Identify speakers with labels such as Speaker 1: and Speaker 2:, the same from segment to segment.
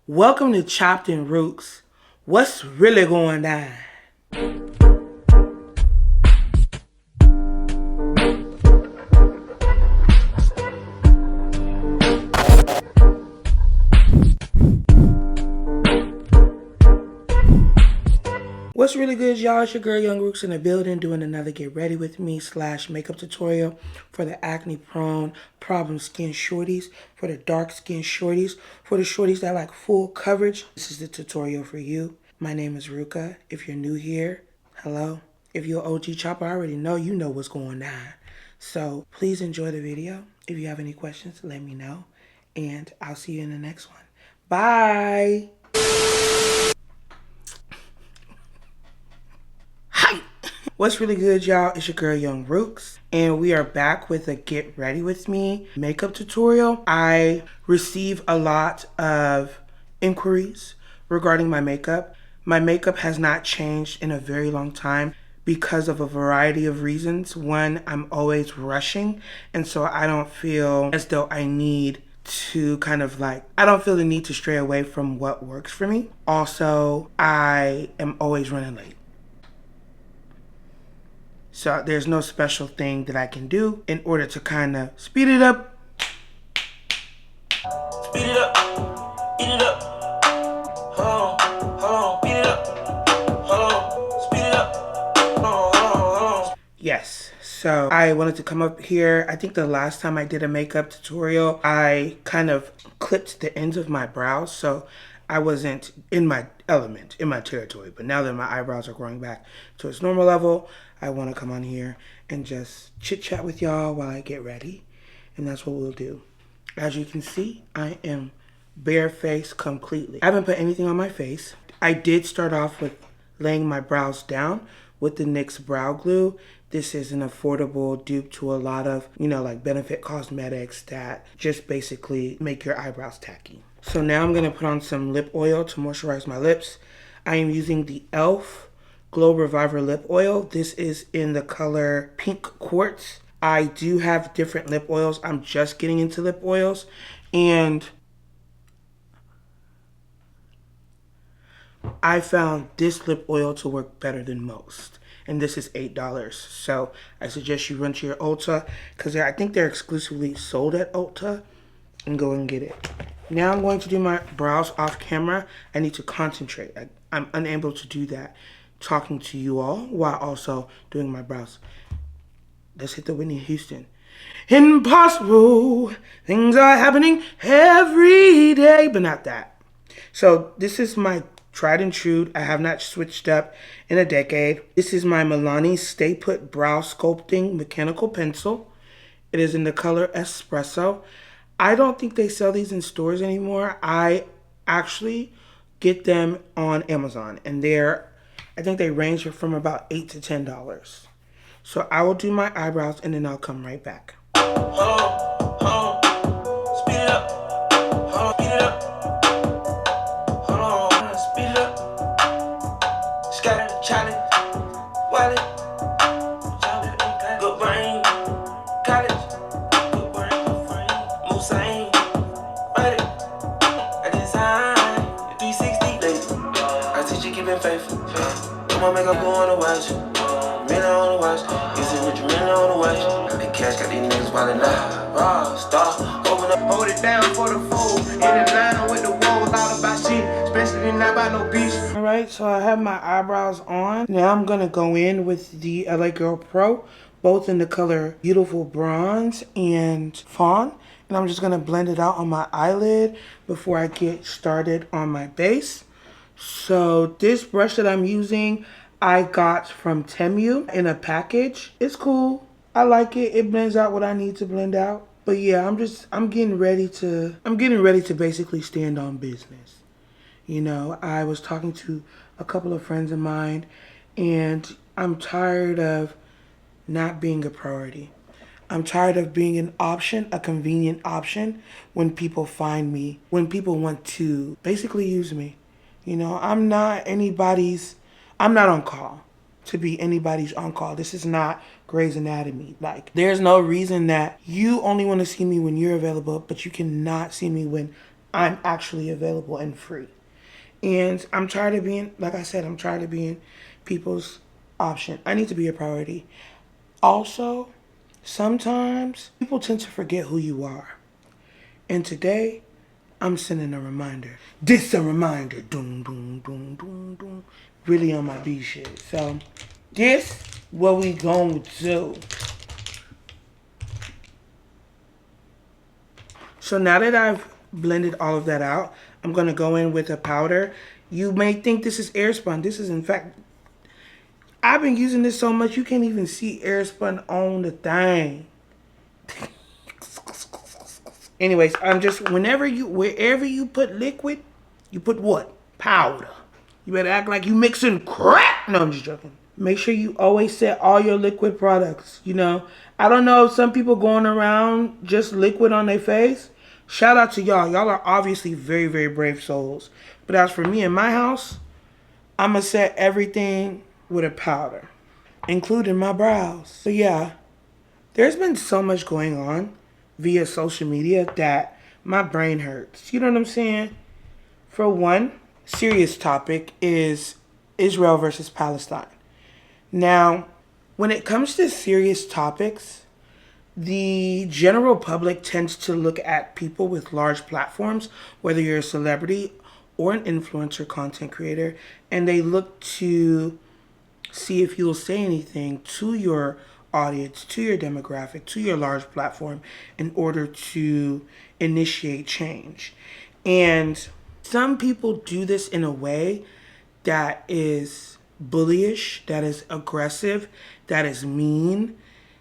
Speaker 1: Welcome to Chopped and Roots. What's really going on? What's really good, y'all? It's your girl Young Rooks in the building doing another get ready with me / makeup tutorial for the acne prone problem skin shorties, for the dark skin shorties, for the shorties that like full coverage. This is the tutorial for you. My name is Ruka. If you're new here, hello. If you're OG Chopper, I already know you know what's going on. So please enjoy the video. If you have any questions, let me know. And I'll see you in the next one. Bye. What's really good, y'all? It's your girl Young Rooks, and we are back with a get ready with me makeup tutorial. I receive a lot of inquiries regarding my makeup. My makeup has not changed in a very long time because of a variety of reasons. One, I'm always rushing, and so I don't feel as though I need to I don't feel the need to stray away from what works for me. Also, I am always running late. So there's no special thing that I can do in order to kind of speed it up. Speed it up. Eat it up. Hold on. Beat it up. Hold on. Speed it up. Hold on. Yes. So I wanted to come up here. I think the last time I did a makeup tutorial, I kind of clipped the ends of my brows. So I wasn't in my element, in my territory. But now that my eyebrows are growing back to its normal level, I want to come on here and just chit chat with y'all while I get ready. And that's what we'll do. As you can see, I am barefaced completely. I haven't put anything on my face. I did start off with laying my brows down with the NYX brow glue. This is an affordable dupe to a lot of, like Benefit Cosmetics that just basically make your eyebrows tacky. So now I'm going to put on some lip oil to moisturize my lips. I am using the e.l.f. Glow Reviver Lip Oil. This is in the color Pink Quartz. I do have different lip oils. I'm just getting into lip oils. And I found this lip oil to work better than most. And this is $8. So I suggest you run to your Ulta, because I think they're exclusively sold at Ulta, and go and get it. Now I'm going to do my brows off camera. I need to concentrate. I'm unable to do that talking to you all while also doing my brows. Let's hit the Whitney Houston. Impossible things are happening every day, but not that. So this is my tried and true. I have not switched up in a decade. This is my Milani Stay Put Brow Sculpting Mechanical Pencil. It is in the color Espresso. I don't think they sell these in stores anymore. I actually get them on Amazon, and I think they range from about $8 to $10. So I will do my eyebrows and then I'll come right back. Hold on. Speed it up. Hold on. Speed it up. Hold on. Speed it up. Scatter, challenge, wallet. Good brain. College. Good brain. Musain. Ready. I design 360. I teach you keeping faithful. I'ma make a go on the watch. Minute on the watch. Is it rich minute on the watch? Big cash got these niggas wildin' out. Raw star. Open up, hold it down for the fool. In the line with the wolves, all about shit. Especially not about no beach. Alright, so I have my eyebrows on. Now I'm gonna go in with the LA Girl Pro, both in the color Beautiful Bronze and Fawn. And I'm just gonna blend it out on my eyelid before I get started on my base. So this brush that I'm using, I got from Temu in a package. It's cool. I like it. It blends out what I need to blend out. But yeah, I'm getting ready to basically stand on business. I was talking to a couple of friends of mine, and I'm tired of not being a priority. I'm tired of being an option, a convenient option when people find me, when people want to basically use me. I'm not on call to be anybody's on call. This is not Grey's Anatomy. There's no reason that you only want to see me when you're available, but you cannot see me when
Speaker 2: I'm actually available and free. And I'm tired of being, like I said, I'm tired of being people's option. I need to be a priority. Also, sometimes people tend to forget who you are. And today, I'm sending a reminder. This a reminder. Doom, doom, doom, doom, doom. Really on my B shit. So, this what we gonna do. So now that I've blended all of that out, I'm gonna go in with a powder. You may think this is airspun. This is in fact, I've been using this so much you can't even see airspun on the thing. Anyways, I'm just wherever you put liquid, you put what? Powder. You better act like you mixing crack. No, I'm just joking. Make sure you always set all your liquid products. I don't know if some people going around just liquid on their face. Shout out to y'all. Y'all are obviously very, very brave souls. But as for me in my house, I'm going to set everything with a powder, including my brows. So yeah, there's been so much going on via social media that my brain hurts. You know what I'm saying? For one, serious topic is Israel versus Palestine. Now, when it comes to serious topics, the general public tends to look at people with large platforms, whether you're a celebrity or an influencer content creator, and they look to see if you'll say anything to your audience, to your demographic, to your large platform in order to initiate change. And some people do this in a way that is bullyish, that is aggressive, that is mean,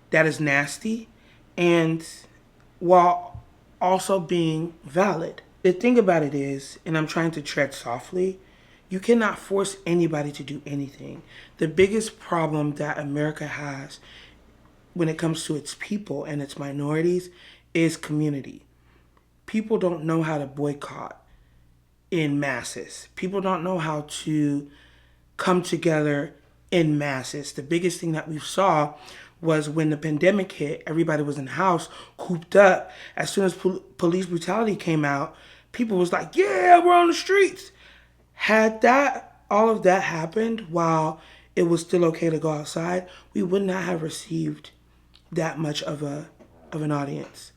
Speaker 2: that is nasty, and while also being valid. The thing about it is, and I'm trying to tread softly, you cannot force anybody to do anything. The biggest problem that America has when it comes to its people and its minorities is community. People don't know how to boycott in masses. People don't know how to come together in masses. The biggest thing that we saw was when the pandemic hit, everybody was in the house, cooped up. As soon as police brutality came out, people was like, yeah, we're on the streets. Had all of that happened while it was still okay to go outside, we would not have received that much of an audience.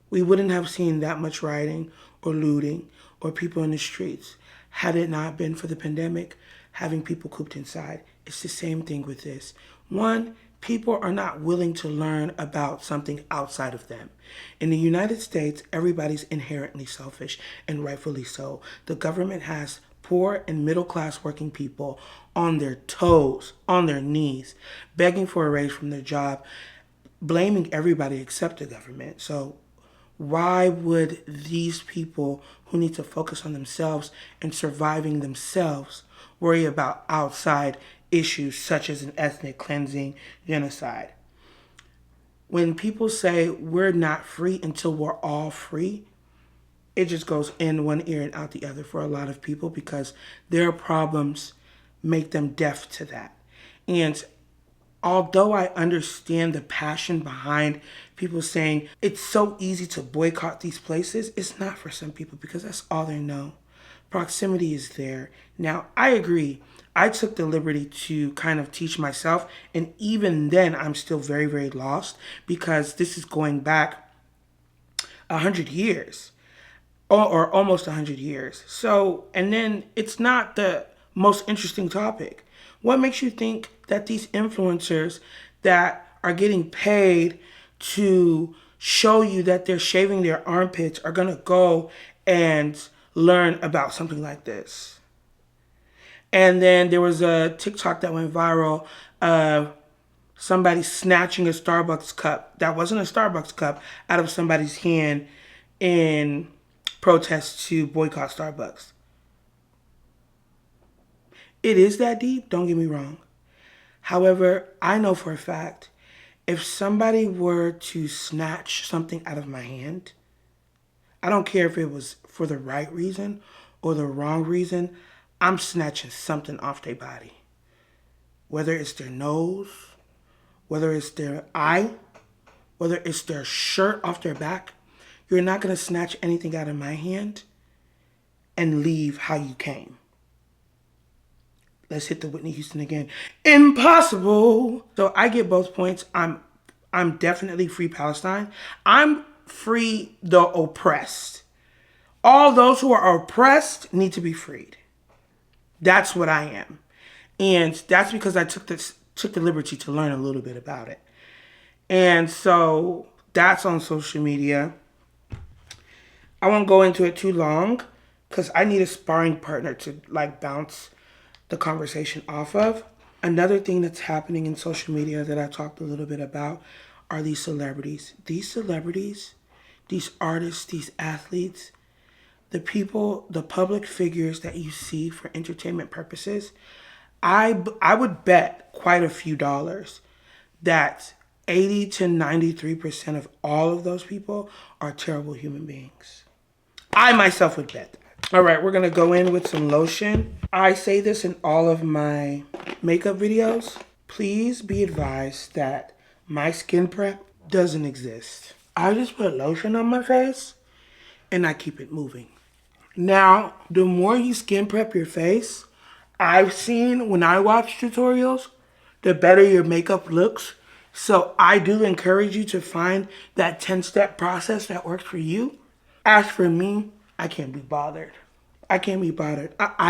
Speaker 2: We wouldn't have seen that much rioting or looting or people in the streets had it not been for the pandemic having people cooped inside. It's the same thing with this. One, people are not willing to learn about something outside of them. In the United States, everybody's inherently selfish, and rightfully so. The government has poor and middle class working people on their toes, on their knees, begging for a raise from their job, blaming everybody except the government. So why would these people who need to focus on themselves and surviving themselves worry about outside issues such as an ethnic cleansing, genocide? When people say we're not free until we're all free, it just goes in one ear and out the other for a lot of people because their problems make them deaf to that. And although I understand the passion behind people saying it's so easy to boycott these places, it's not for some people because that's all they know. Proximity is there. Now, I agree. I took the liberty to kind of teach myself, and even then, I'm still very, very lost because this is going back 100 years or almost 100 years. So, and then it's not the most interesting topic. What makes you think that these influencers that are getting paid to show you that they're shaving their armpits are going to go and learn about something like this? And then there was a TikTok that went viral of somebody snatching a Starbucks cup that wasn't a Starbucks cup out of somebody's hand in protest to boycott Starbucks. It is that deep, don't get me wrong. However, I know for a fact, if somebody were to snatch something out of my hand, I don't care if it was for the right reason or the wrong reason, I'm snatching something off their body. Whether it's their nose, whether it's their eye, whether it's their shirt off their back, you're not going to snatch anything out of my hand and leave how you came. Let's hit the Whitney Houston again. Impossible. So I get both points. I'm definitely free Palestine. I'm free the oppressed. All those who are oppressed need to be freed. That's what I am. And that's because I took the liberty to learn a little bit about it. And so that's on social media. I won't go into it too long because I need a sparring partner to like bounce the conversation off of. Another thing that's happening in social media that I talked a little bit about are these celebrities. These celebrities, these artists, these athletes, the people, the public figures that you see for entertainment purposes, I would bet quite a few dollars that 80 to 93% of all of those people are terrible human beings. I myself would bet that. All right, we're going to go in with some lotion. I say this in all of my makeup videos. Please be advised that my skin prep doesn't exist. I just put lotion on my face and I keep it moving. Now, the more you skin prep your face, I've seen when I watch tutorials, the better your makeup looks. So I do encourage you to find that 10-step process that works for you. As for me, I can't be bothered. I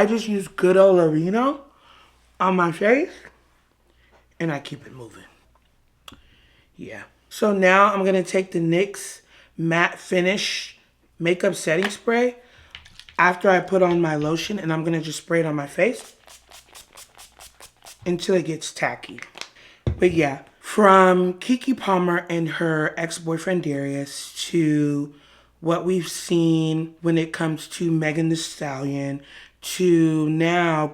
Speaker 2: just use good old Orino on my face and I keep it moving. Yeah. So now I'm going to take the NYX Matte Finish Makeup Setting Spray after I put on my lotion, and I'm going to just spray it on my face until it gets tacky. But yeah, from Keke Palmer and her ex-boyfriend Darius to what we've seen when it comes to Megan Thee Stallion to now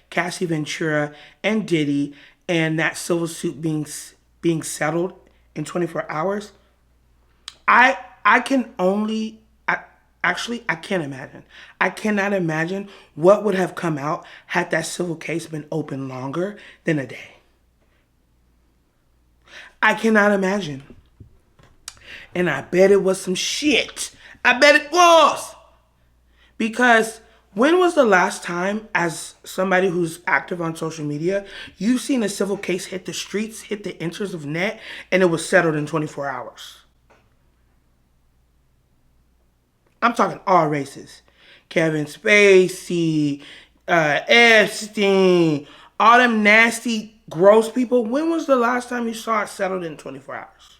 Speaker 2: Cassie Ventura and Diddy and that civil suit being settled in 24 hours. I can't imagine. I cannot imagine what would have come out had that civil case been open longer than a day. I cannot imagine. And I bet it was some shit. I bet it was. Because when was the last time, as somebody who's active on social media, you've seen a civil case hit the streets, hit the enters of net, and it was settled in 24 hours? I'm talking all races. Kevin Spacey, Epstein, all them nasty, gross people. When was the last time you saw it settled in 24 hours?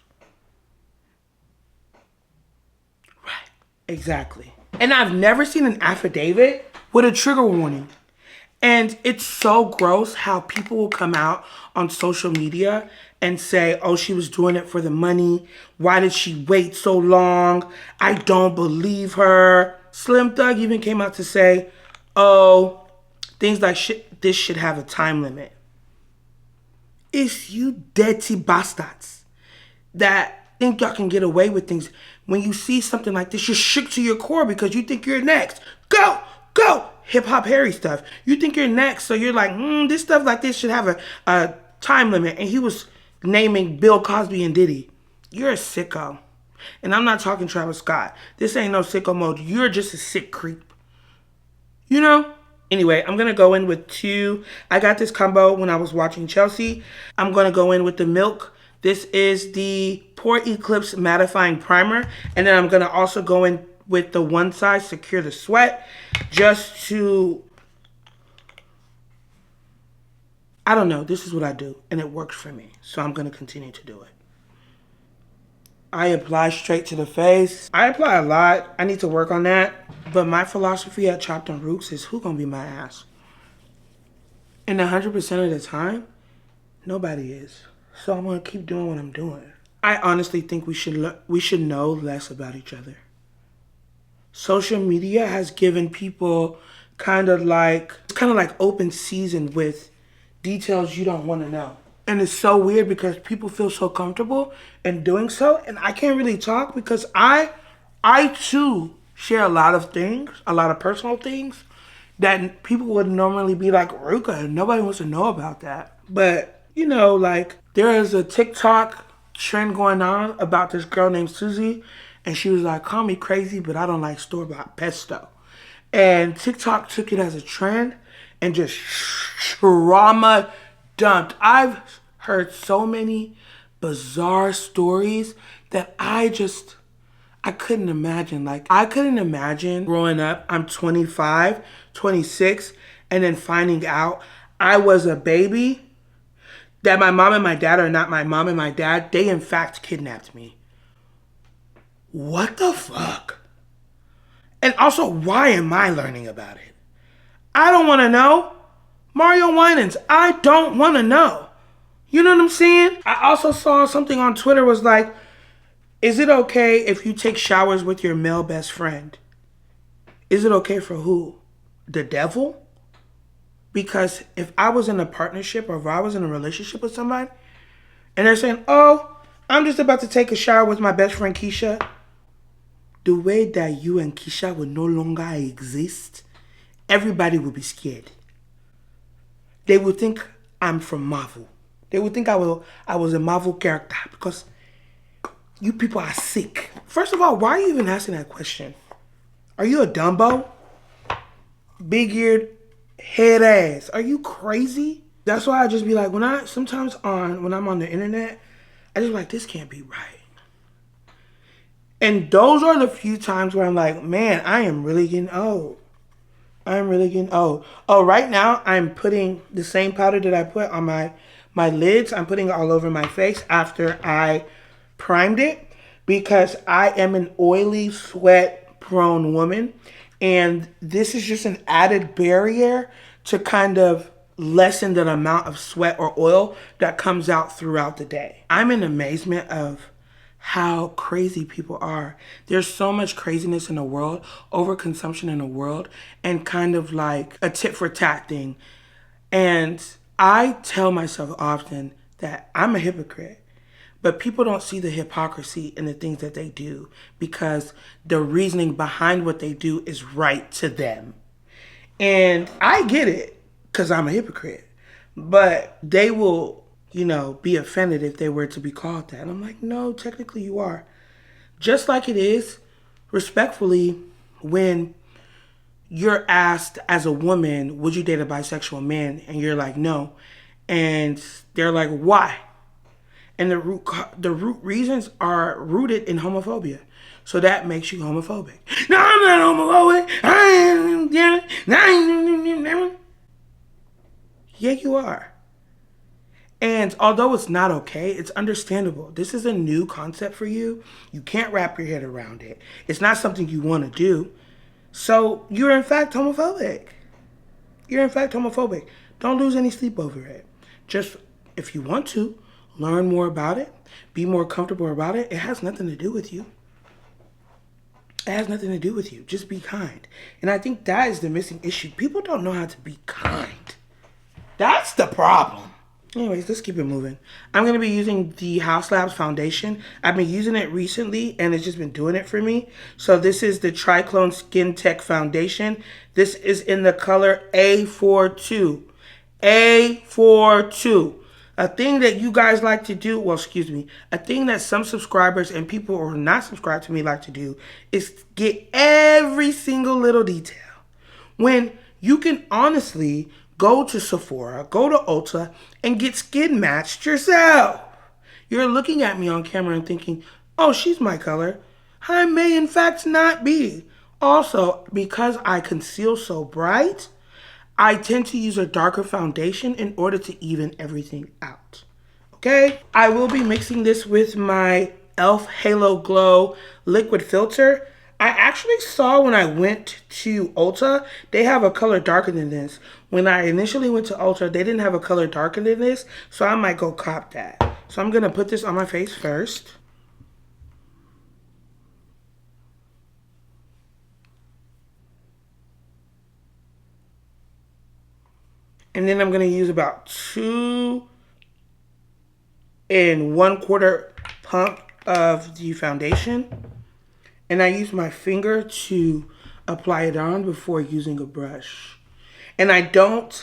Speaker 2: Right. Exactly. And I've never seen an affidavit with a trigger warning. And it's so gross how people will come out on social media and say, oh, she was doing it for the money. Why did she wait so long? I don't believe her. Slim Thug even came out to say, oh, things like this should have a time limit. It's you dirty bastards that think y'all can get away with things. When you see something like this, you're shook to your core because you think you're next. Go! Hip Hop Harry stuff. You think you're next, so you're like, this stuff like this should have a time limit. And he was naming Bill Cosby and Diddy. You're a sicko. And I'm not talking Travis Scott. This ain't no sicko mode. You're just a sick creep. You know? Anyway, I'm going to go in with two. I got this combo when I was watching Chelsea. I'm going to go in with the Milk. This is the Pore Eclipse Mattifying Primer. And then I'm going to also go in with the One Size Secure the Sweat. Just to, I don't know, this is what I do. And it works for me. So I'm going to continue to do it. I apply straight to the face. I apply a lot. I need to work on that. But my philosophy at Chopped on Roots is who gonna be my ass? And 100% of the time, nobody is. So I'm gonna keep doing what I'm doing. I honestly think we should know less about each other. Social media has given people kind of like open season with details you don't want to know. And it's so weird because people feel so comfortable in doing so. And I can't really talk because I too share a lot of things, a lot of personal things that people would normally be like, Ruka, nobody wants to know about that. But, you know, like there is a TikTok trend going on about this girl named Susie. And she was like, call me crazy, but I don't like store-bought pesto. And TikTok took it as a trend and just trauma dumped. I've heard so many bizarre stories that I couldn't imagine. Like, I couldn't imagine growing up. I'm 25, 26, and then finding out I was a baby, that my mom and my dad are not my mom and my dad. They, in fact, kidnapped me. What the fuck? And also, why am I learning about it? I don't want to know. Mario Winans, I don't want to know. You know what I'm saying? I also saw something on Twitter was like, is it okay if you take showers with your male best friend? Is it okay for who? The devil? Because if I was in a partnership or if I was in a relationship with somebody and they're saying, oh, I'm just about to take a shower with my best friend Keisha, the way that you and Keisha would no longer exist, everybody would be scared. They would think I'm from Marvel. They would think I was a Marvel character because you people are sick. First of all, why are you even asking that question? Are you a Dumbo? Big-eared head ass. Are you crazy? That's why I just be like, when I'm on the internet, I just be like, this can't be right. And those are the few times where I'm like, man, I am really getting old. I'm really getting old. Oh, right now I'm putting the same powder that I put on my lids. I'm putting it all over my face after I primed it because I am an oily, sweat-prone woman. And this is just an added barrier to kind of lessen the amount of sweat or oil that comes out throughout the day. I'm in amazement of how crazy people are. There's so much craziness in the world, overconsumption in the world, and kind of like a tit for tat thing. And I tell myself often that I'm a hypocrite. But people don't see the hypocrisy in the things that they do because the reasoning behind what they do is right to them. And I get it because I'm a hypocrite. But they will, be offended if they were to be called that. And I'm like, no, technically you are. Just like it is, respectfully, when you're asked as a woman, would you date a bisexual man? And you're like, no. And they're like, why? And the root reasons are rooted in homophobia. So that makes you homophobic. No, I'm not homophobic. Yeah, you are. And although it's not okay, it's understandable. This is a new concept for you. You can't wrap your head around it. It's not something you want to do. So you're in fact homophobic. You're in fact homophobic. Don't lose any sleep over it. Just, if you want to, learn more about it. Be more comfortable about it. It has nothing to do with you. It has nothing to do with you. Just be kind. And I think that is the missing issue. People don't know how to be kind. That's the problem. Anyways, let's keep it moving. I'm going to be using the House Labs foundation. I've been using it recently, and it's just been doing it for me. So this is the Triclone Skin Tech Foundation. This is in the color A42. A42. A thing that you guys like to do, a thing that some subscribers and people who are not subscribed to me like to do is get every single little detail. When you can honestly go to Sephora, go to Ulta, and get skin matched yourself. You're looking at me on camera and thinking, oh, she's my color. I may in fact not be. Also, because I conceal so bright, I tend to use a darker foundation in order to even everything out. Okay? I will be mixing this with my e.l.f. Halo Glow liquid filter. I actually saw when I went to Ulta, they have a color darker than this. When I initially went to Ulta, they didn't have a color darker than this, so I might go cop that. So I'm going to put this on my face first. And then I'm going to use about 2 1/4 pump of the foundation. And I use my finger to apply it on before using a brush. And I don't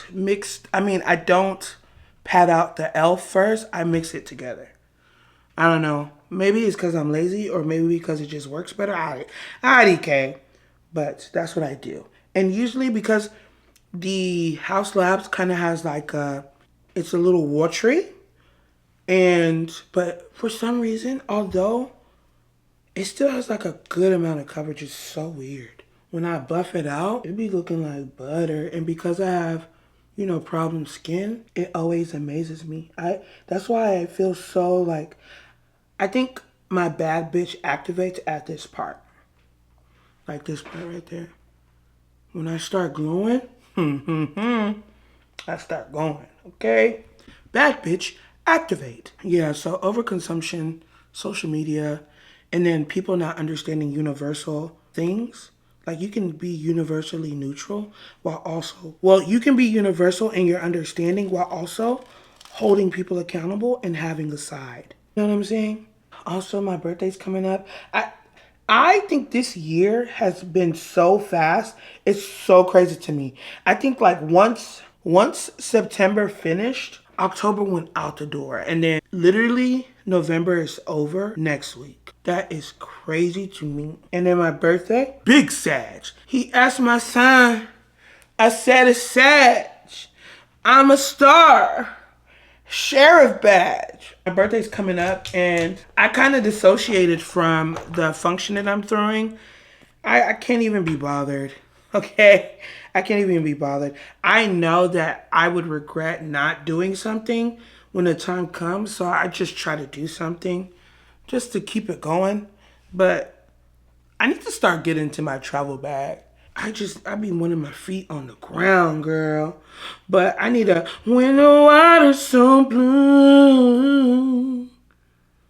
Speaker 2: pat out the e.l.f. first. I mix it together. I don't know. Maybe it's because I'm lazy or maybe because it just works better. I DK. But that's what I do. And usually because the House Labs kind of has like it's a little watery. And, but for some reason, although it still has like a good amount of coverage, it's so weird. When I buff it out, it be looking like butter. And because I have, problem skin, it always amazes me. That's why I feel so like, I think my bad bitch activates at this part. Like this part right there. When I start glowing, I start going, okay? Bad bitch, activate. Yeah, so overconsumption, social media, and then people not understanding universal things. Like you can be universally neutral while also, well, you can be universal in your understanding while also holding people accountable and having a side. You know what I'm saying? Also, my birthday's coming up. I think this year has been so fast. It's so crazy to me. I think like once September finished, October went out the door, and then literally November is over next week. That is crazy to me. And then my birthday, big Sag. He asked my sign. I said it's Sag. I'm a star. Sheriff badge. My birthday's coming up and I kind of dissociated from the function that I'm throwing. I can't even be bothered. Okay? I can't even be bothered. I know that I would regret not doing something when the time comes, so I just try to do something just to keep it going. But I need to start getting to my travel bag. I be wanting my feet on the ground, girl. But I need a when the water's so blue,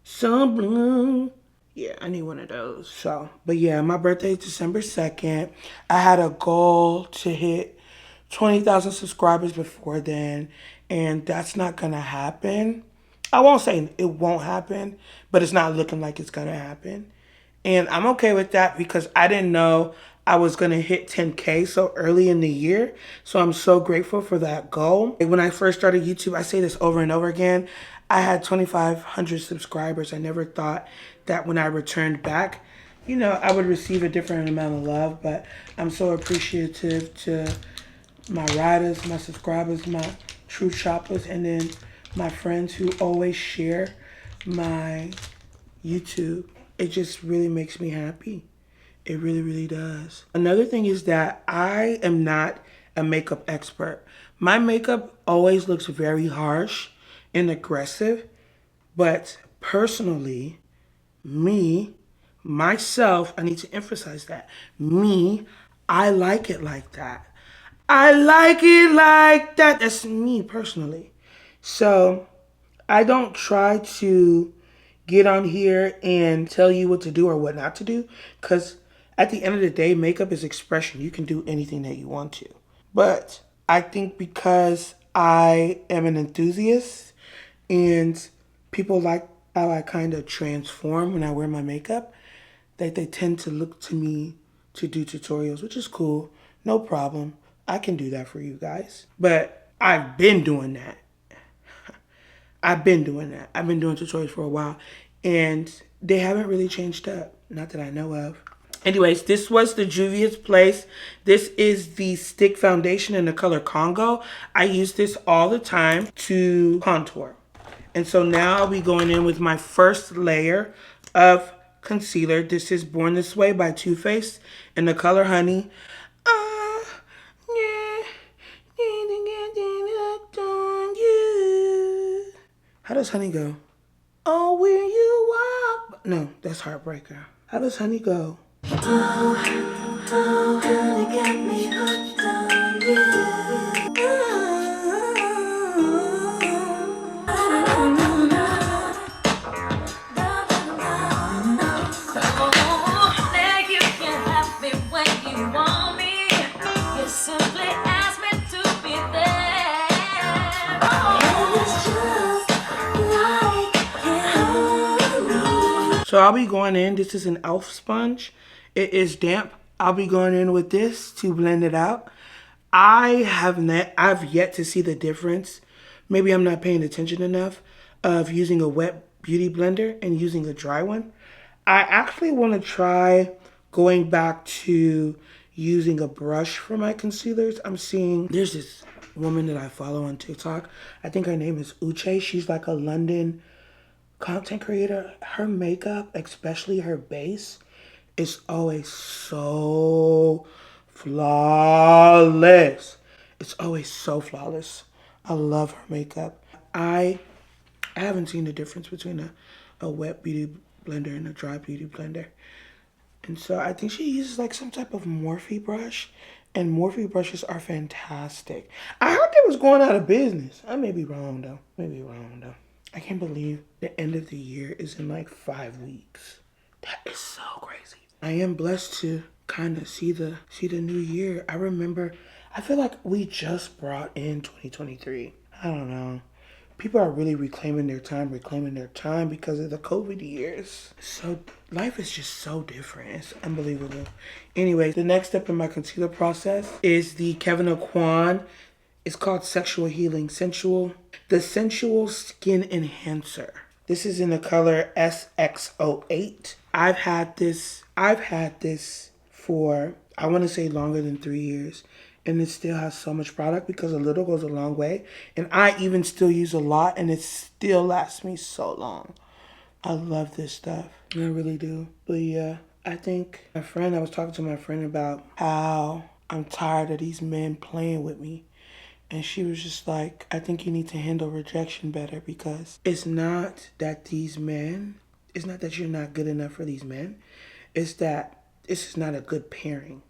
Speaker 2: so blue. Yeah, I need one of those. So, but yeah, my birthday is December 2nd. I had a goal to hit 20,000 subscribers before then, and that's not gonna happen. I won't say it won't happen, but it's not looking like it's gonna happen. And I'm okay with that because I didn't know I was going to hit 10K so early in the year. So I'm so grateful for that goal. When I first started YouTube, I say this over and over again, I had 2,500 subscribers. I never thought that when I returned back, I would receive a different amount of love. But I'm so appreciative to my riders, my subscribers, my true Choppas, and then my friends who always share my YouTube. It just really makes me happy. It really, really does. Another thing is that I am not a makeup expert. My makeup always looks very harsh and aggressive, but personally, myself, I need to emphasize that. I like it like that. I like it like that. That's me personally. So I don't try to get on here and tell you what to do or what not to do, because at the end of the day, makeup is expression. You can do anything that you want to. But I think because I am an enthusiast and people like how I kind of transform when I wear my makeup, that they tend to look to me to do tutorials, which is cool. No problem. I can do that for you guys. But I've been doing that. I've been doing that. I've been doing tutorials for a while, and they haven't really changed up. Not that I know of. Anyways, this was the Juvia's Place. This is the stick foundation in the color Congo. I use this all the time to contour. And so now I'll be going in with my first layer of concealer. This is Born This Way by Too Faced in the color Honey. How does Honey go? Oh, will you walk? No, that's Heartbreaker. How does Honey go? Oh, honey, got me hooked on you. Now you can have me when you want me. You simply ask me to be there. It's just like so I'll be going in. This is an e.l.f. sponge. It is damp. I'll be going in with this to blend it out. I've yet to see the difference. Maybe I'm not paying attention enough of using a wet beauty blender and using a dry one. I actually want to try going back to using a brush for my concealers. I'm seeing, there's this woman that I follow on TikTok. I think her name is Uche. She's like a London content creator. Her makeup, especially her base, is always so flawless. It's always so flawless. I love her makeup. I haven't seen the difference between a wet beauty blender and a dry beauty blender. And so I think she uses like some type of Morphe brush. And Morphe brushes are fantastic. I heard they was going out of business. I may be wrong though. I can't believe the end of the year is in like 5 weeks. That is so crazy. I am blessed to kind of see the new year. I feel like we just brought in 2023. I don't know. People are really reclaiming their time because of the COVID years. So life is just so different. It's unbelievable. Anyway, the next step in my concealer process is the Kevin Aquan. It's called Sexual Healing Sensual. The Sensual Skin Enhancer. This is in the color SX08. I've had this for, I want to say, longer than 3 years. And it still has so much product because a little goes a long way. And I even still use a lot and it still lasts me so long. I love this stuff. I really do. But yeah, I was talking to my friend about how I'm tired of these men playing with me. And she was just like, I think you need to handle rejection better because it's not that you're not good enough for these men. It's that this is not a good pairing.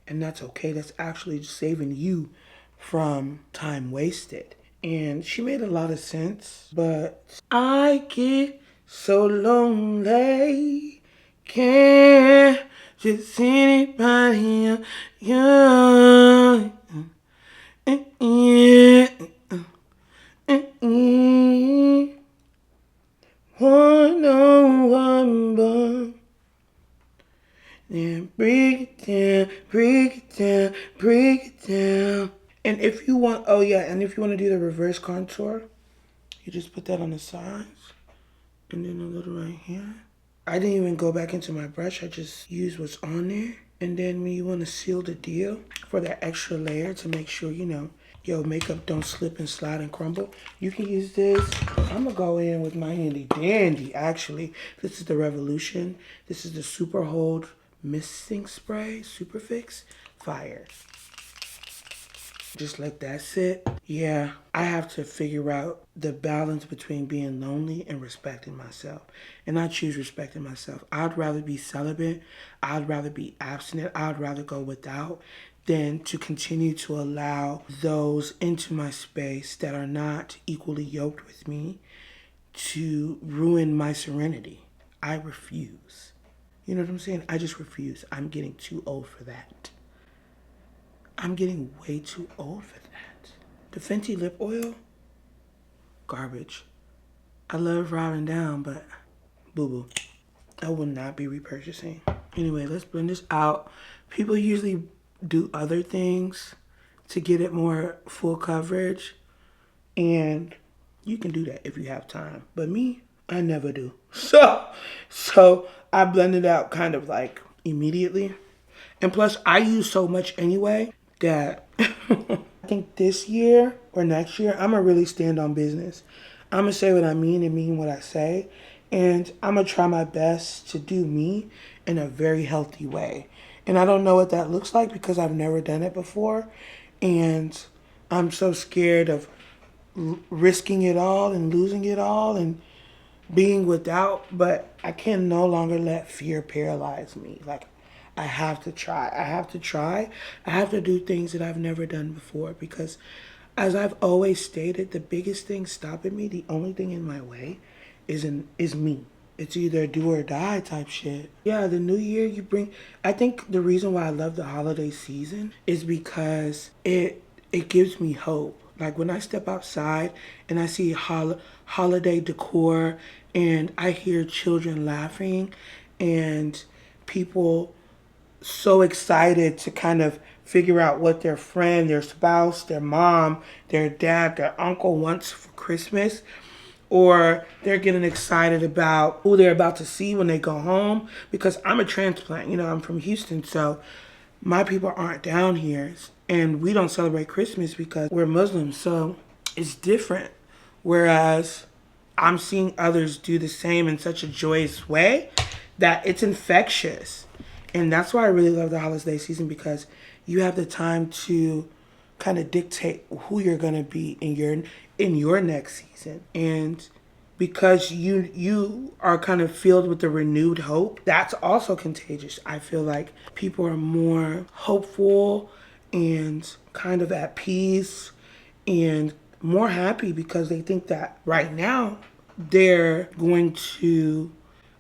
Speaker 2: And that's okay. That's actually saving you from time wasted. And she made a lot of sense. But I get so lonely. Can't just anybody. Yeah. One on one bun. Then break it down. And if you want, if you want to do the reverse contour, you just put that on the sides. And then a little right here. I didn't even go back into my brush. I just used what's on there. And then when you want to seal the deal for that extra layer to make sure, your makeup don't slip and slide and crumble, you can use this. I'm going to go in with my handy dandy, actually. This is the Revolution. This is the Super Hold Missing Spray, Super Fix. Fire. Just let that sit. Yeah, I have to figure out the balance between being lonely and respecting myself. And I choose respecting myself. I'd rather be celibate. I'd rather be abstinent. I'd rather go without than to continue to allow those into my space that are not equally yoked with me to ruin my serenity. I refuse. You know what I'm saying? I just refuse. I'm getting too old for that. I'm getting way too old for that. The Fenty lip oil, garbage. I love Riding Down, but boo-boo. I will not be repurchasing. Anyway, let's blend this out. People usually do other things to get it more full coverage. And you can do that if you have time. But me, I never do. So I blend it out kind of like immediately. And plus, I use so much anyway that I think this year or next year, I'm going to really stand on business. I'm going to say what I mean and mean what I say. And I'm going to try my best to do me in a very healthy way. And I don't know what that looks like because I've never done it before. And I'm so scared of risking it all and losing it all and being without. But I can no longer let fear paralyze me. Like, I have to try. I have to do things that I've never done before because, as I've always stated, the biggest thing stopping me, the only thing in my way, is me. It's either do or die type shit. Yeah, the new year I think the reason why I love the holiday season is because it gives me hope. Like when I step outside and I see holiday decor and I hear children laughing and people so excited to kind of figure out what their friend, their spouse, their mom, their dad, their uncle wants for Christmas, or they're getting excited about who they're about to see when they go home. Because I'm a transplant, I'm from Houston, so my people aren't down here, and we don't celebrate Christmas because we're Muslims, so it's different. Whereas I'm seeing others do the same in such a joyous way that it's infectious. And that's why I really love the holiday season, because you have the time to kind of dictate who you're gonna be in your next season. And because you are kind of filled with the renewed hope, that's also contagious. I feel like people are more hopeful and kind of at peace and more happy because they think that right now they're going to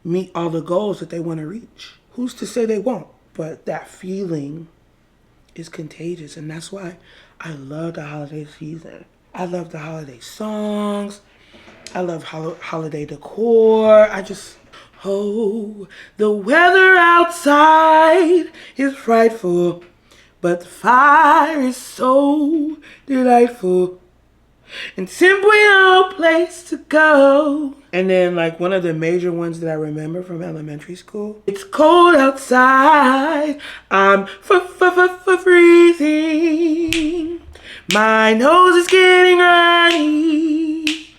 Speaker 2: meet all the goals that they want to reach. Who's to say they won't? But that feeling is contagious, and that's why I love the holiday season. I love the holiday songs. I love holiday decor. Oh, the weather outside is frightful, but the fire is so delightful. And simply no place to go. And then like one of the major ones that I remember from elementary school. It's cold outside. I'm freezing. My nose is getting runny.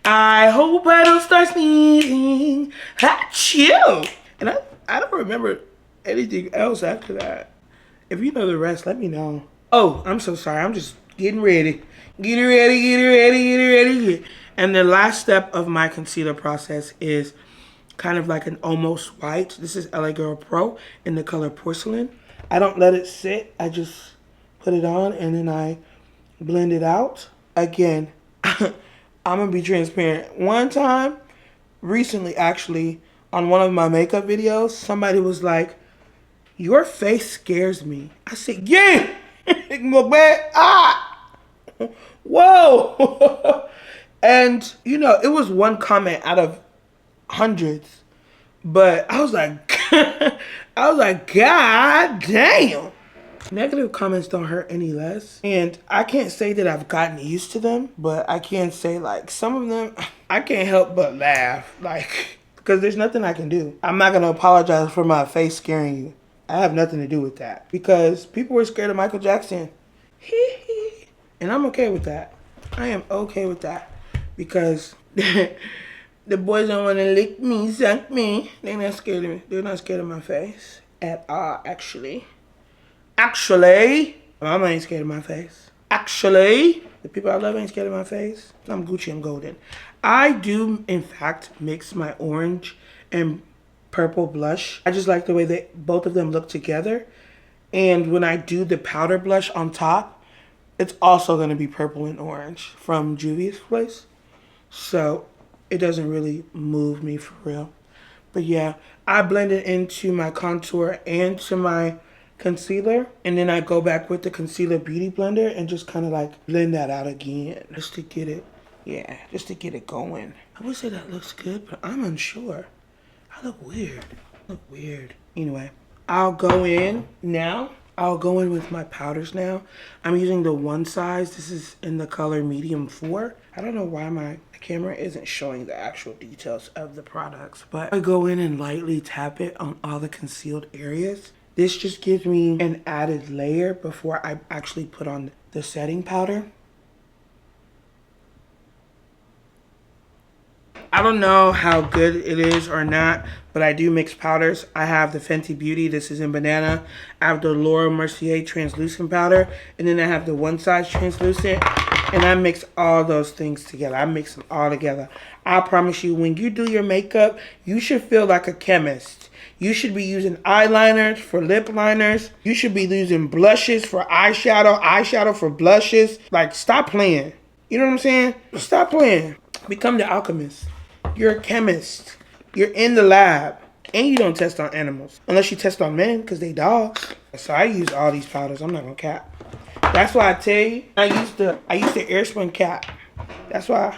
Speaker 2: I hope I don't start sneezing. Achoo! And I don't remember anything else after that. If you know the rest, let me know. Oh, I'm so sorry. I'm just getting ready. Get it ready, get it ready, get it ready. And the last step of my concealer process is kind of like an almost white. This is LA Girl Pro in the color Porcelain. I don't let it sit. I just put it on and then I blend it out. Again, I'm going to be transparent. One time, recently actually, on one of my makeup videos, somebody was like, "Your face scares me." I said, "Yeah." Whoa. And you know, it was one comment out of hundreds, but I was like God damn. Negative comments don't hurt any less, and I can't say that I've gotten used to them, but I can say like some of them I can't help but laugh, like, because there's nothing I can do. I'm not gonna apologize for my face scaring you. I have nothing to do with that, because people were scared of Michael Jackson. And I'm okay with that. I am okay with that, because the boys don't want to lick me, suck me. They're not scared of me. They're not scared of my face at all, actually. Actually, Mama ain't scared of my face. Actually, the people I love ain't scared of my face. I'm Gucci, I'm golden. I do, in fact, mix my orange and purple blush. I just like the way that both of them look together. And when I do the powder blush on top, it's also going to be purple and orange from Juvia's place. So it doesn't really move me for real. But yeah, I blend it into my contour and to my concealer. And then I go back with the concealer beauty blender and just kind of like blend that out again. Just to get it, yeah, just to get it going. I would say that looks good, but I'm unsure. I look weird. Anyway, I'll go in now. I'll go in with my powders now. I'm using the one size. This is in the color medium 4. I don't know why my camera isn't showing the actual details of the products, but I go in and lightly tap it on all the concealed areas. This just gives me an added layer before I actually put on the setting powder. I don't know how good it is or not, but I do mix powders. I have the Fenty Beauty. This is in banana. I have the Laura Mercier translucent powder. And then I have the one size translucent. And I mix all those things together. I mix them all together. I promise you, when you do your makeup, you should feel like a chemist. You should be using eyeliners for lip liners. You should be using blushes for eyeshadow, eyeshadow for blushes. Like, stop playing. You know what I'm saying? Stop playing. Become the alchemist. You're a chemist. You're in the lab. And you don't test on animals. Unless you test on men, because they dogs. So I use all these powders. I'm not going to cap. That's why I tell you, I used the Airspun cap. That's why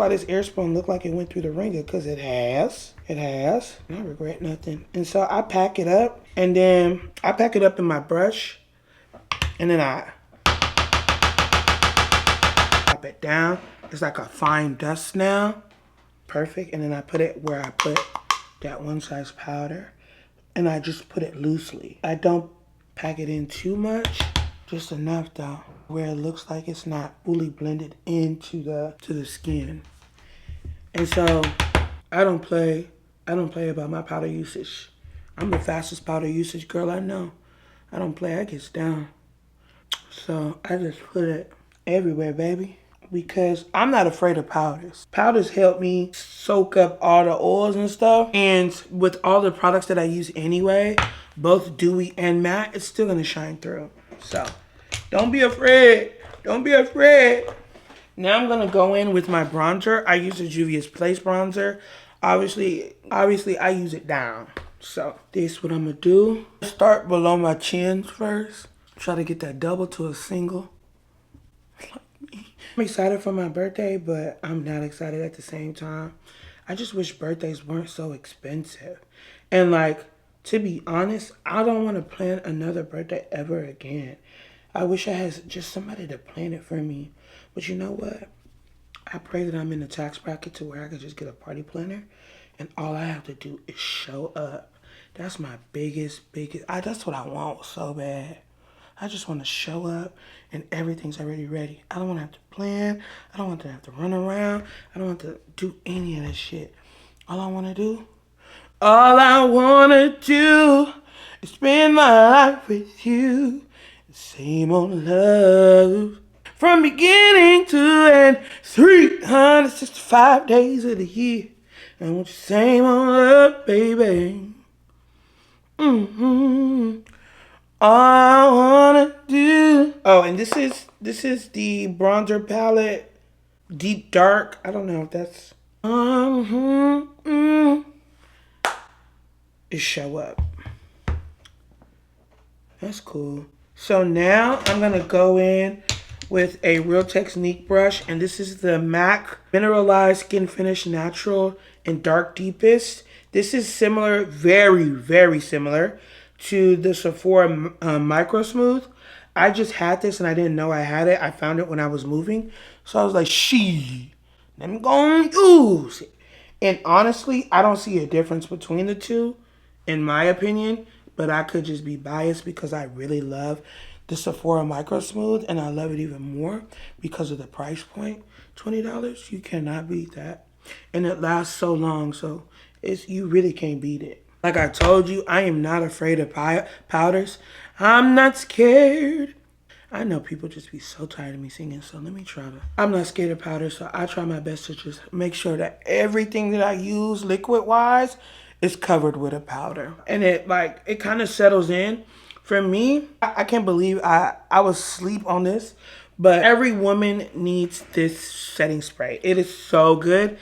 Speaker 2: this Airspun looked like it went through the ringer, because it has. It has. I regret nothing. And so I pack it up, and then I pack it up in my brush, and then I pop it down. It's like a fine dust now. Perfect. And then I put it where I put that one size powder, and I just put it loosely. I don't pack it in too much. Just enough though, where it looks like it's not fully blended into the skin. And so I don't play about my powder usage. I'm the fastest powder usage girl I know. I don't play, I get down. So I just put it everywhere, baby. Because I'm not afraid of powders. Powders help me soak up all the oils and stuff. And with all the products that I use anyway, both dewy and matte, it's still gonna shine through. So don't be afraid. Don't be afraid. Now I'm gonna go in with my bronzer. I use the Juvia's Place bronzer. Obviously I use it down. So this is what I'm gonna do. Start below my chin first. Try to get that double to a single. I'm excited for my birthday, but I'm not excited at the same time. I just wish birthdays weren't so expensive. And like, to be honest, I don't want to plan another birthday ever again. I wish I had just somebody to plan it for me. But you know what? I pray that I'm in the tax bracket to where I could just get a party planner and all I have to do is show up. That's my biggest, that's what I want so bad. I just want to show up and everything's already ready. I don't want to have to plan. I don't want to have to run around. I don't want to do any of that shit. All I want to do is spend my life with you. Same old love. From beginning to end, 365 days of the year. I want your same old love, baby. All I wanna do. Oh, and this is the bronzer palette, Deep Dark. I don't know if that's. It show up. That's cool. So now I'm gonna go in with a Real Technique brush, and this is the MAC Mineralized Skin Finish Natural and Dark Deepest. This is similar, very, very similar to the Sephora Micro Smooth. I just had this and I didn't know I had it. I found it when I was moving. So I was like, I'm gonna use it. And honestly, I don't see a difference between the two, in my opinion. But I could just be biased because I really love the Sephora Micro Smooth. And I love it even more because of the price point. $20, you cannot beat that. And it lasts so long, so you really can't beat it. Like I told you, I am not afraid of powders. I'm not scared. I know people just be so tired of me singing, so let me try to. I'm not scared of powder, so I try my best to just make sure that everything that I use liquid-wise is covered with a powder. And it kind of settles in. For me, I can't believe I was asleep on this, but every woman needs this setting spray. It is so good,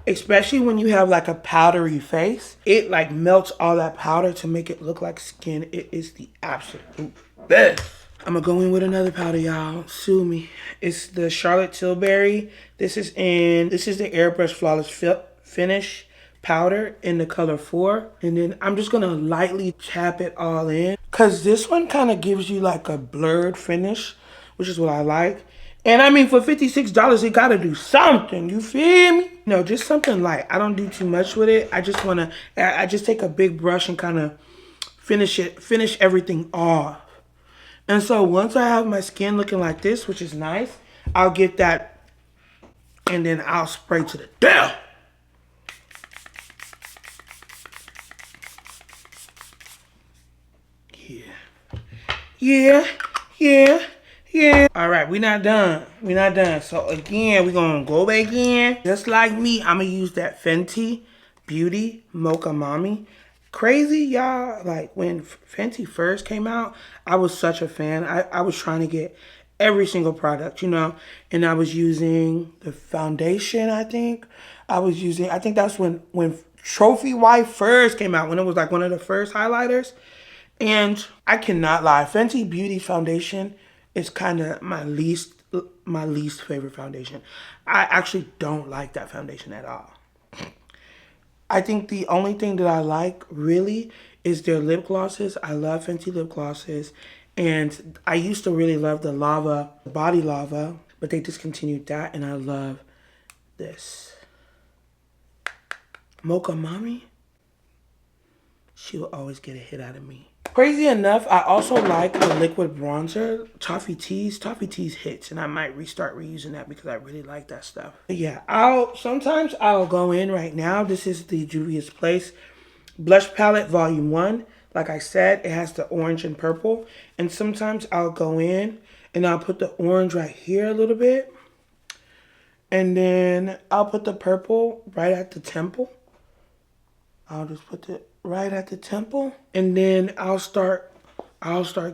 Speaker 2: especially when you have like a powdery face. It like melts all that powder to make it look like skin. It is the absolute best. I'm gonna go in with another powder, y'all. Sue me. It's the Charlotte Tilbury. This is the Airbrush Flawless Finish powder in the color 4. And then I'm just gonna lightly tap it all in, cause this one kind of gives you like a blurred finish, which is what I like. And I mean, for $56, it gotta do something, you feel me? No, just something light. I don't do too much with it. I just take a big brush and kind of finish everything off. And so once I have my skin looking like this, which is nice, I'll get that and then I'll spray to the death. Yeah. All right, we're not done. So again, we're gonna go back in. Just like me, I'm gonna use that Fenty Beauty Mocha Mommy. Crazy, y'all. Like when Fenty first came out, I was such a fan. I was trying to get every single product, and I was using the foundation, I think. I think that's when Trophy Wife first came out, when it was like one of the first highlighters. And I cannot lie, Fenty Beauty foundation is kind of my least favorite foundation. I actually don't like that foundation at all. I think the only thing that I like really is their lip glosses. I love Fenty lip glosses. And I used to really love the Body Lava, but they discontinued that, and I love this. Mocha Mommy, she will always get a hit out of me. Crazy enough, I also like the liquid bronzer, Toffee Teas. Toffee Teas hits, and I might restart reusing that because I really like that stuff. But yeah, sometimes I'll go in right now. This is the Juvia's Place Blush Palette Volume 1. Like I said, it has the orange and purple. And sometimes I'll go in and I'll put the orange right here a little bit. And then I'll put the purple right at the temple. I'll just put it right at the temple. And then I'll start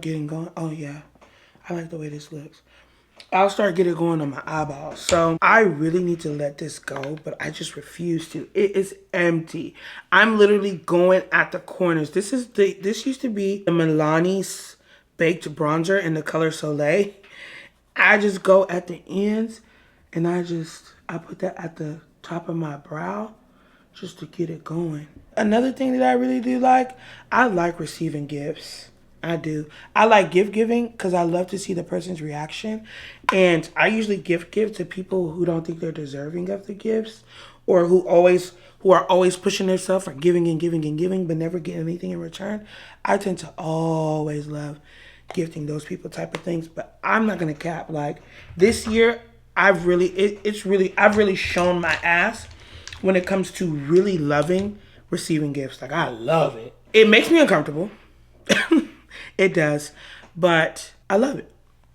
Speaker 2: getting going. Oh yeah, I like the way this looks. I'll start getting going on my eyeballs. So I really need to let this go, but I just refuse to. It is empty. I'm literally going at the corners. This used to be the Milani's baked bronzer in the color Soleil. I just go at the ends and I put that at the top of my brow just to get it going. Another thing that I really do like, I like receiving gifts. I do. I like gift giving because I love to see the person's reaction. And I usually give to people who don't think they're deserving of the gifts, or who are always pushing themselves for giving and giving and giving but never get anything in return. I tend to always love gifting those people type of things. But I'm not gonna cap. Like this year, I've really shown my ass when it comes to really loving receiving gifts. Like I love it. It makes me uncomfortable. It does, but I love it.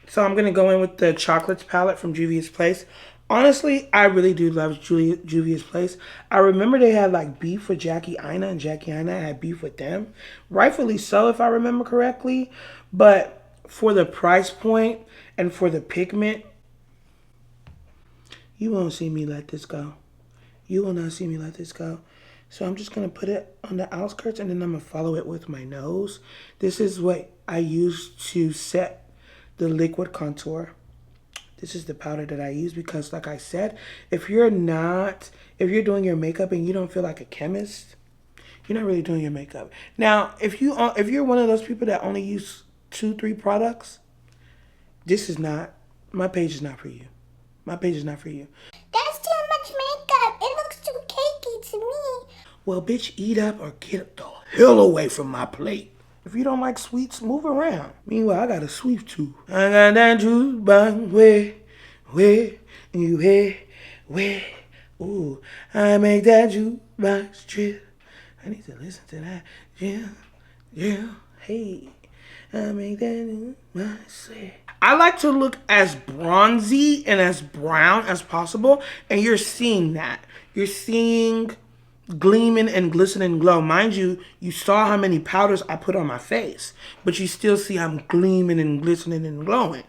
Speaker 2: So I'm gonna go in with the chocolates palette from Juvia's Place. Honestly, I really do love Juvia's Place. I remember they had like beef with Jackie Aina, and Jackie Aina had beef with them. Rightfully so, if I remember correctly. But for the price point and for the pigment, you won't see me let this go. You will not see me let this go. So I'm just going to put it on the outskirts, and then I'm going to follow it with my nose. This is what I use to set the liquid contour. This is the powder that I use because, like I said, if you're doing your makeup and you don't feel like a chemist, you're not really doing your makeup. Now, if you're one of those people that only use 2-3 products, my page is not for you. My page is not for you.
Speaker 3: That's too much makeup. It looks too cakey to me.
Speaker 2: Well, bitch, eat up or get the hell away from my plate. If you don't like sweets, move around. Meanwhile, I got a sweet tooth. I got that juice box where you where. Ooh, I make that juice box trip. I need to listen to that. Yeah, hey. I make that juice box trip. I like to look as bronzy and as brown as possible, and you're seeing that. You're seeing gleaming and glistening glow. Mind you, you saw how many powders I put on my face, but you still see I'm gleaming and glistening and glowing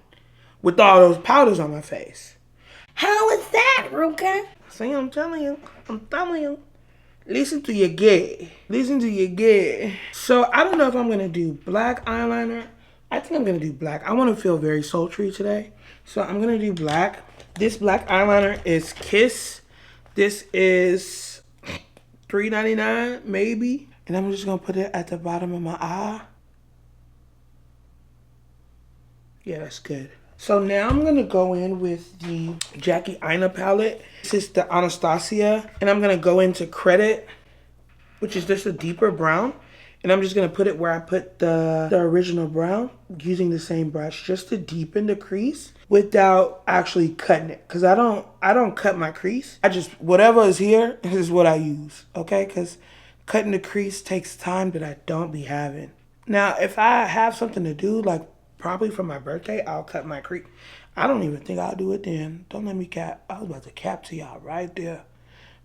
Speaker 2: with all those powders on my face.
Speaker 3: How is that, Ruka?
Speaker 2: See, I'm telling you. Listen to your gay. So I don't know if I'm gonna do black eyeliner. I think I'm gonna do black. I want to feel very sultry today, so I'm gonna do black. This black eyeliner is Kiss. This is $3.99 maybe, and I'm just gonna put it at the bottom of my eye. Yeah, that's good. So now I'm gonna go in with the Jackie Aina palette. This is the Anastasia, and I'm gonna go into Credit, which is just a deeper brown. And I'm just gonna put it where I put the original brown, using the same brush just to deepen the crease without actually cutting it. Cause I don't cut my crease. Whatever is here is what I use, okay? Cause cutting the crease takes time that I don't be having. Now, if I have something to do, like probably for my birthday, I'll cut my crease. I don't even think I'll do it then. Don't let me cap. I was about to cap to y'all right there.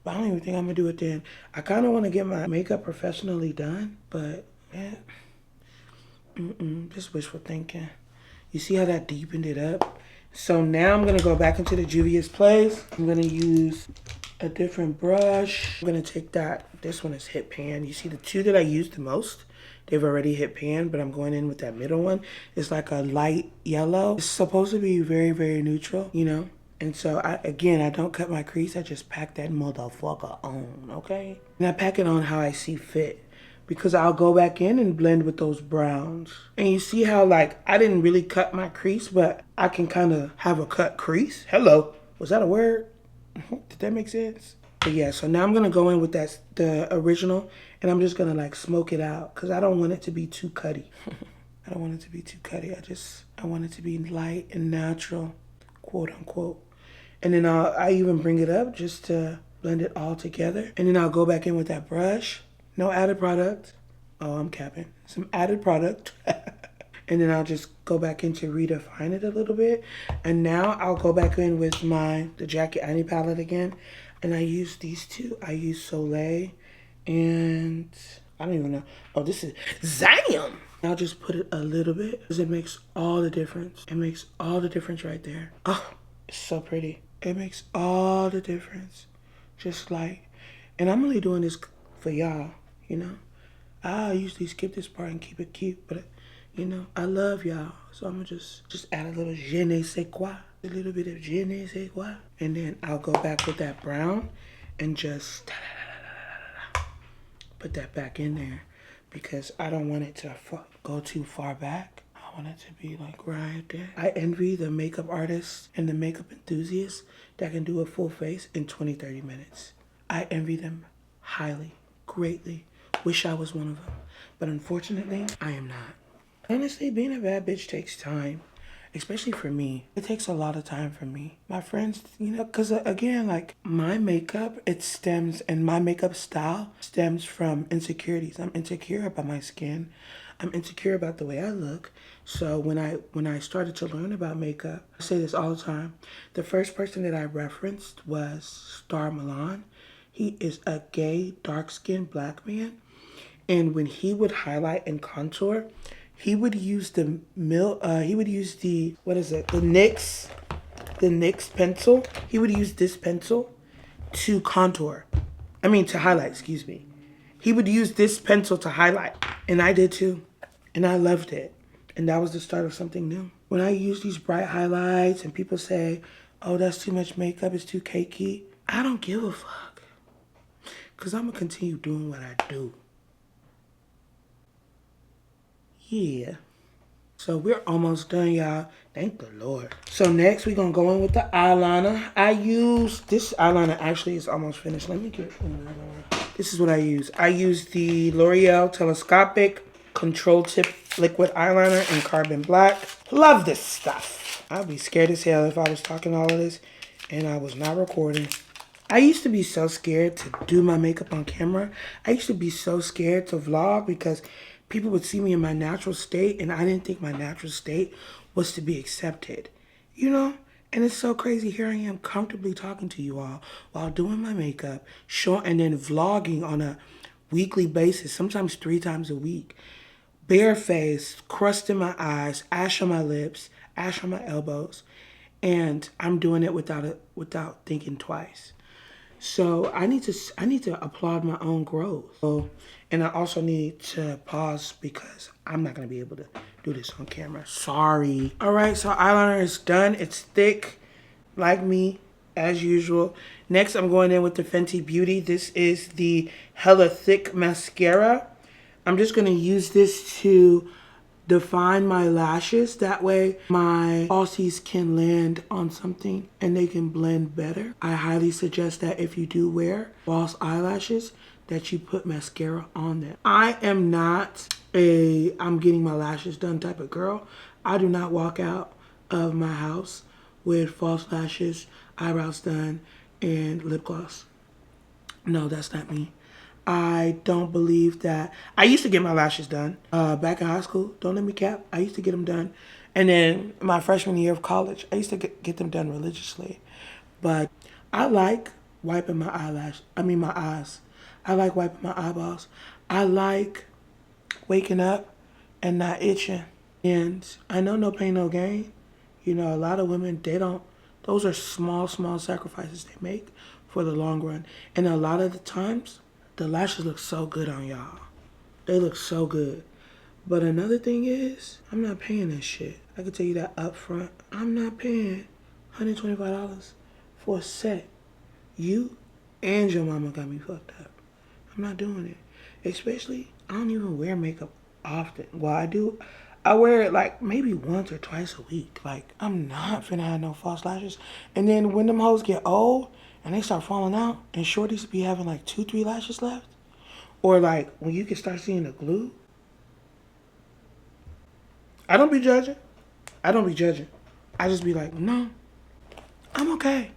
Speaker 2: But I don't even think I'm gonna do it then. I kind of want to get my makeup professionally done, but yeah, just wishful thinking. You see how that deepened it up? So now I'm gonna go back into the Juvia's Place. I'm gonna use a different brush. I'm gonna take this one is hit pan. You see the two that I used the most, they've already hit pan, but I'm going in with that middle one. It's like a light yellow. It's supposed to be very, very neutral, you know? And so, I don't cut my crease. I just pack that motherfucker on, okay? And I pack it on how I see fit. Because I'll go back in and blend with those browns. And you see how, like, I didn't really cut my crease, but I can kind of have a cut crease. Hello. Was that a word? Did that make sense? But yeah, so now I'm going to go in with the original. And And I'm just gonna like smoke it out because I don't want it to be too cutty. I don't want it to be too cutty. I want it to be light and natural, quote unquote. And then I even bring it up just to blend it all together. And then I'll go back in with that brush. No added product. Oh, I'm capping. Some added product. And then I'll just go back in to redefine it a little bit. And now I'll go back in with the Jackie Annie palette again. And I use these two. I use Soleil and I don't even know. Oh, this is Zam. I'll just put it a little bit because it makes all the difference. It makes all the difference right there. Oh, it's so pretty. It makes all the difference. Just like, and I'm only doing this for y'all, you know. I usually skip this part and keep it cute, but you know, I love y'all. So I'm gonna just add a little je ne sais quoi. A little bit of je ne sais quoi. And then I'll go back with that brown and just put that back in there because I don't want it to go too far back. I want it to be like right there. I envy the makeup artists and the makeup enthusiasts that can do a full face in 20-30 minutes. I envy them highly, greatly. Wish I was one of them. But unfortunately, I am not. Honestly, being a bad bitch takes time. Especially for me. It takes a lot of time for me. My friends, you know, because again, like my makeup, and my makeup style stems from insecurities. I'm insecure about my skin. I'm insecure about the way I look. So when I started to learn about makeup, I say this all the time. The first person that I referenced was Star Milan. He is a gay, dark-skinned black man. And when he would highlight and contour, he would use the NYX pencil. He would use this pencil to to highlight, excuse me. He would use this pencil to highlight, and I did too. And I loved it. And that was the start of something new. When I use these bright highlights and people say, oh, that's too much makeup, it's too cakey, I don't give a fuck. Because I'm going to continue doing what I do. Yeah. So we're almost done, y'all. Thank the Lord. So next we're going to go in with the eyeliner. I use, this eyeliner actually is almost finished. Let me get another one. This is what I use. I use the L'Oreal Telescopic Control Tip Liquid Eyeliner in Carbon Black. Love this stuff. I'd be scared as hell if I was talking all of this and I was not recording. I used to be so scared to do my makeup on camera. I used to be so scared to vlog because people would see me in my natural state, and I didn't think my natural state was to be accepted, you know? And it's so crazy. Here I am comfortably talking to you all while doing my makeup, and then vlogging on a weekly basis, sometimes 3 times a week. Barefaced, crust in my eyes, ash on my lips, ash on my elbows, and I'm doing it without thinking twice. So I need to applaud my own growth. And I also need to pause because I'm not going to be able to do this on camera. Sorry. All right, so eyeliner is done. It's thick, like me, as usual. Next, I'm going in with the Fenty Beauty. This is the Hella Thick Mascara. I'm just going to use this to define my lashes. That way my falsies can land on something and they can blend better. I highly suggest that if you do wear false eyelashes, that you put mascara on them. I am not I'm getting my lashes done type of girl. I do not walk out of my house with false lashes, eyebrows done, and lip gloss. No, that's not me. I don't believe that. I used to get my lashes done back in high school. Don't let me cap. I used to get them done. And then my freshman year of college, I used to get them done religiously. But I like wiping my eyes. I like wiping my eyeballs. I like waking up and not itching. And I know no pain, no gain. You know, a lot of women, those are small sacrifices they make for the long run. And a lot of the times, the lashes look so good on y'all. They look so good. But another thing is, I'm not paying this shit. I can tell you that up front. I'm not paying $125 for a set. You and your mama got me fucked up. I'm not doing it. Especially, I don't even wear makeup often. Well, I do. I wear it like maybe once or twice a week. Like, I'm not finna have no false lashes. And then when them hoes get old and they start falling out and shorties be having like 2-3 lashes left, Or like when you can start seeing the glue. I don't be judging. I don't be judging. I just be like, no, I'm okay.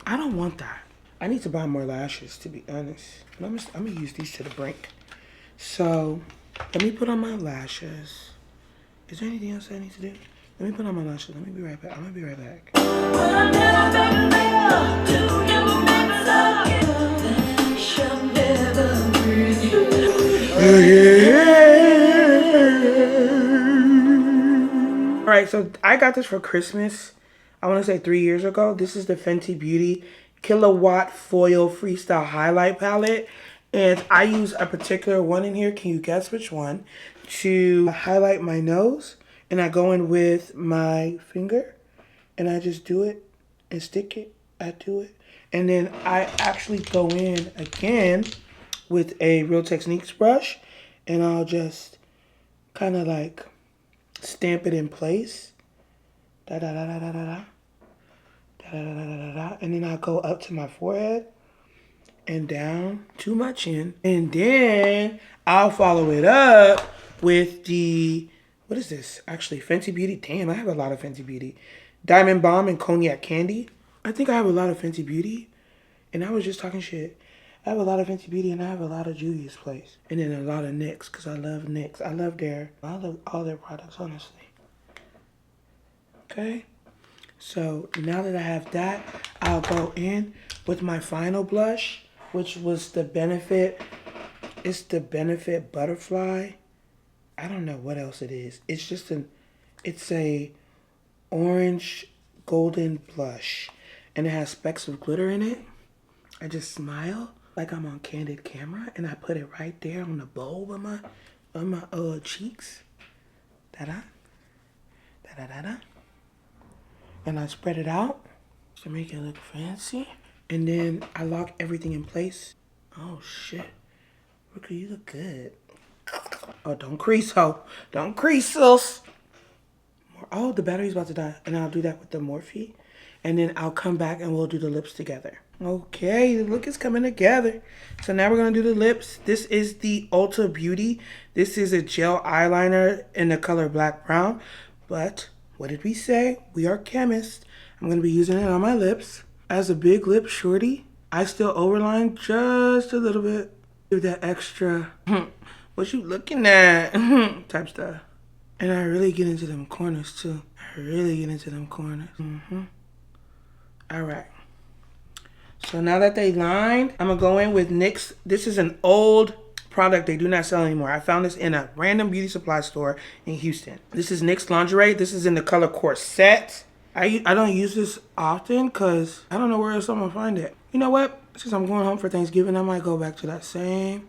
Speaker 2: I don't want that. I need to buy more lashes, to be honest. And I'm gonna use these to the brink. So let me put on my lashes. Is there anything else I need to do? Let me put on my lashes. Let me be right back. I'm gonna be right back. Alright, so I got this for Christmas. I want to say 3 years ago. This is the Fenty Beauty Kilowatt Foil Freestyle Highlight Palette. And I use a particular one in here. Can you guess which one? To highlight my nose. And I go in with my finger. And I just do it and stick it. I do it. And then I actually go in again with a Real Techniques brush. And I'll just kind of like stamp it in place. Da da da da da da da. Da da da da da da. And then I'll go up to my forehead and down to my chin. And then I'll follow it up with the, what is this? Actually, Fenty Beauty. Damn, I have a lot of Fenty Beauty. Diamond Bomb and Cognac Candy. I think I have a lot of Fenty Beauty. And I was just talking shit. I have a lot of Fenty Beauty and I have a lot of Juvia's Place. And then a lot of NYX, because I love NYX. I love all their products, honestly. Okay? So now that I have that, I'll go in with my final blush, which was the Benefit. It's the Benefit Butterfly. I don't know what else it is. It's just it's a orange golden blush. And it has specks of glitter in it. I just smile like I'm on candid camera, and I put it right there on the bulb of my cheeks. Da-da. Da-da-da-da. And I spread it out to make it look fancy. And then I lock everything in place. Oh, shit. Rookie, you look good. Oh, don't crease, ho. Don't crease, sis. Oh, the battery's about to die. And I'll do that with the Morphe. And then I'll come back and we'll do the lips together. Okay, the look is coming together. So now we're going to do the lips. This is the Ulta Beauty. This is a gel eyeliner in the color Black Brown. But what did we say? We are chemists. I'm going to be using it on my lips. As a big lip shorty, I still overline just a little bit. Give that extra, what you looking at, type stuff. And I really get into them corners too. I really get into them corners. All right. So now that they lined, I'm going to go in with NYX. This is an old product they do not sell anymore. I found this in a random beauty supply store in Houston. This is NYX Lingerie. This is in the color Corset. I don't use this often because I don't know where else I'm going to find it. You know what? Since I'm going home for Thanksgiving, I might go back to that same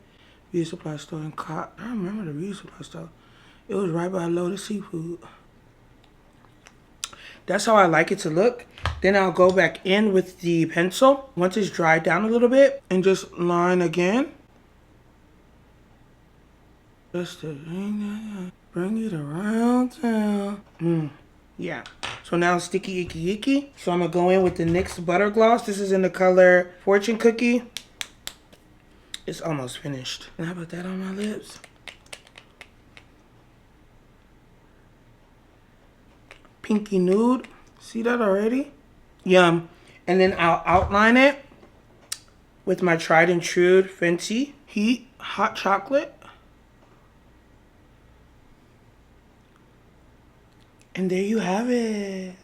Speaker 2: beauty supply store in Cop. I remember the beauty supply store. It was right by Lotus Seafood. That's how I like it to look. Then I'll go back in with the pencil once it's dried down a little bit and just line again. Just to bring it around town. Yeah. So now it's sticky, icky, icky. So I'm going to go in with the NYX Butter Gloss. This is in the color Fortune Cookie. It's almost finished. And how about that on my lips? Pinky Nude. See that already? Yum. And then I'll outline it with my tried and true Fenty Heat Hot Chocolate. And there you have it.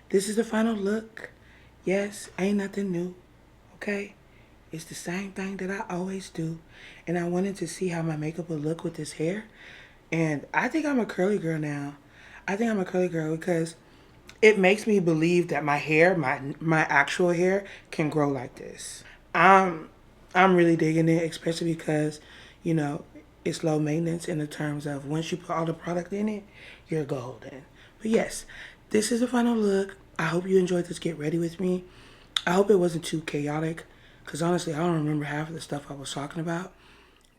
Speaker 2: This is the final look. Yes, ain't nothing new, okay? It's the same thing that I always do. And I wanted to see how my makeup would look with this hair. And I think I'm a curly girl now. I think I'm a curly girl because it makes me believe that my hair, my actual hair, can grow like this. I'm really digging it, especially because, you know, it's low maintenance in the terms of once you put all the product in it, you're golden. But yes, this is the final look. I hope you enjoyed this Get Ready With Me. I hope it wasn't too chaotic, because honestly, I don't remember half of the stuff I was talking about.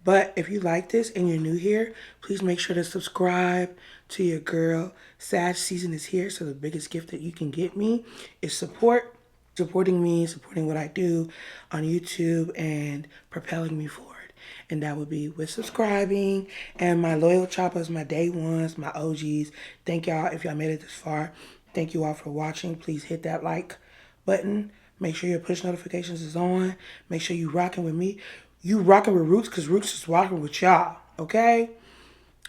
Speaker 2: But if you like this and you're new here, please make sure to subscribe to your girl. Sag SZN is here, so the biggest gift that you can get me is support. Supporting me, supporting what I do on YouTube, and propelling me forward. And that would be with subscribing. And my loyal Choppas, my day ones, my OGs. Thank y'all if y'all made it this far. Thank you all for watching. Please hit that like button. Make sure your push notifications is on. Make sure you rocking with me. You rocking with Roots, because Roots is rocking with y'all. Okay?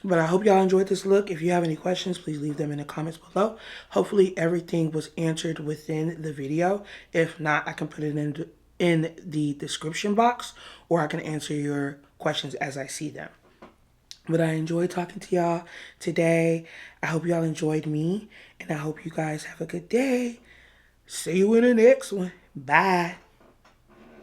Speaker 2: But I hope y'all enjoyed this look. If you have any questions, please leave them in the comments below. Hopefully everything was answered within the video. If not, I can put it in the description box, or I can answer your questions as I see them. But I enjoyed talking to y'all today. I hope y'all enjoyed me, and I hope you guys have a good day. See you in the next one. Bye.